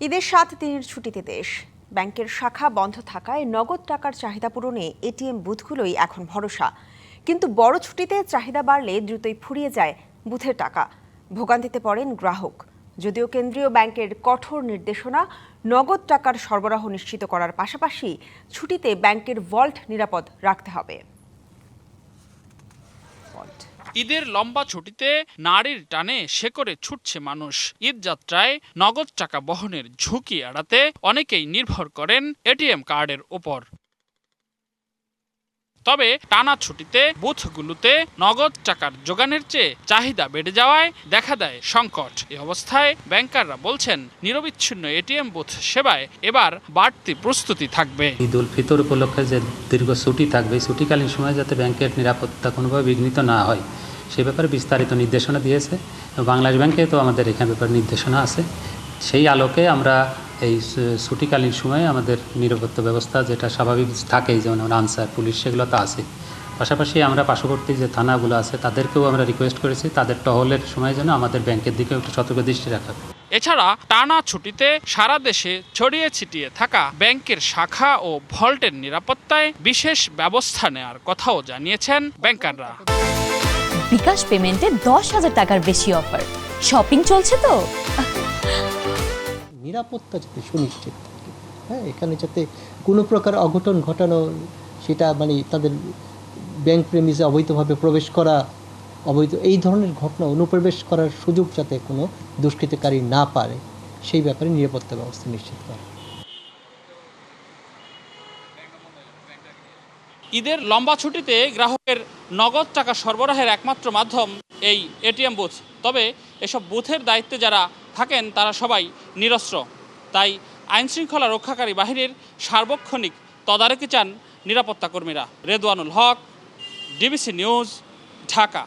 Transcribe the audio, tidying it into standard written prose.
ঈদের ৭ দিনের ছুটিতে দেশ। ব্যাংকের শাখা বন্ধ থাকায় নগদ টাকার চাহিদা পূরণে এটিএম বুথগুলোই এখন ভরসা। কিন্তু বড় ছুটিতে চাহিদা বাড়লে দ্রুতই ফুরিয়ে যায় বুথের টাকা। ভোগান্তিতে পড়েন গ্রাহক। যদিও কেন্দ্রীয় ব্যাংকের কঠোর নির্দেশনা নগদ টাকার সরবরাহ নিশ্চিত করার পাশাপাশি ছুটিতে ব্যাংকের ভল্ট নিরাপদ রাখতে হবে। ঈদের লম্বা ছুটিতে নারীর টানে শেকড়ে ছুটছে মানুষ। ঈদ যাত্রায় নগদ টাকা বহনের ঝুঁকি এড়াতে অনেকেই নির্ভর করেন এটিএম কার্ডের উপর। তবে টানা ছুটিতে বুথগুলোতে নগদ টাকার যোগানের চেয়ে চাহিদা বেড়ে যাওয়ায় দেখা দেয় সংকট। এই অবস্থায় ব্যাংকাররা বলছেন, নিরবিচ্ছিন্ন এটিএম বুথ সেবায় এবার বাড়তি প্রস্তুতি থাকবে। ঈদ উল ফিতর উপলক্ষে যে দীর্ঘ ছুটি থাকবে, ছুটিকালীন সময়ে যাতে ব্যাংকের নিরাপত্তা কোনোভাবে বিঘ্নিত না হয় সে ব্যাপারে বিস্তারিত নির্দেশনা দিয়েছে। বাংলাদেশ ব্যাংকে তো আমাদের এখানে ব্যাপারে নির্দেশনা আছে। সেই আলোকে আমরা এই ছুটিকালীন সময়ে আমাদের নিরাপত্তা ব্যবস্থা যেটা স্বাভাবিক থাকেই, যেমন আনসার পুলিশ সেগুলো তো আছে। পাশাপাশি আমরা পার্শ্ববর্তী যে থানাগুলো আছে তাদেরকেও আমরা রিকোয়েস্ট করেছি তাদের টহলের সময় যেন আমাদের ব্যাংকের দিকেও একটু সতর্ক দৃষ্টি রাখা। এছাড়া টানা ছুটিতে সারা দেশে ছড়িয়ে ছিটিয়ে থাকা ব্যাংকের শাখা ও ভল্টের নিরাপত্তায় বিশেষ ব্যবস্থা নেওয়ার কথাও জানিয়েছেন ব্যাংকাররা। বিকাশ পেমেন্টে 10,000 টাকার বেশি অফার। শপিং চলছে তো। নিরাপত্তা যাতে সুনিশ্চিত থাকে, হ্যাঁ, এখানে যাতে কোনো প্রকার অঘটন ঘটানো, সেটা মানে তাদের ব্যাংক প্রেমিসে অবৈধভাবে প্রবেশ করা, এই ধরনের ঘটনা অনুপ্রবেশ করার সুযোগ যাতে কোনো দুষ্কৃতকারী না পারে, সেই ব্যাপারে নিরাপত্তা ব্যবস্থা নিশ্চিত করা। ঈদের লম্বা ছুটিতে গ্রাহকের নগদ টাকা সরবরাহের একমাত্র মাধ্যম এই এটিএম বুথ। তবে এসব বুথের দায়িত্বে যারা থাকেন তারা সবাই নিরস্ত্র। তাই আইনশৃঙ্খলা রক্ষাকারী বাহিনীর সার্বক্ষণিক তদারকি চান নিরাপত্তা কর্মীরা। রেদওয়ানুল হক, ডিবিসি নিউজ, ঢাকা।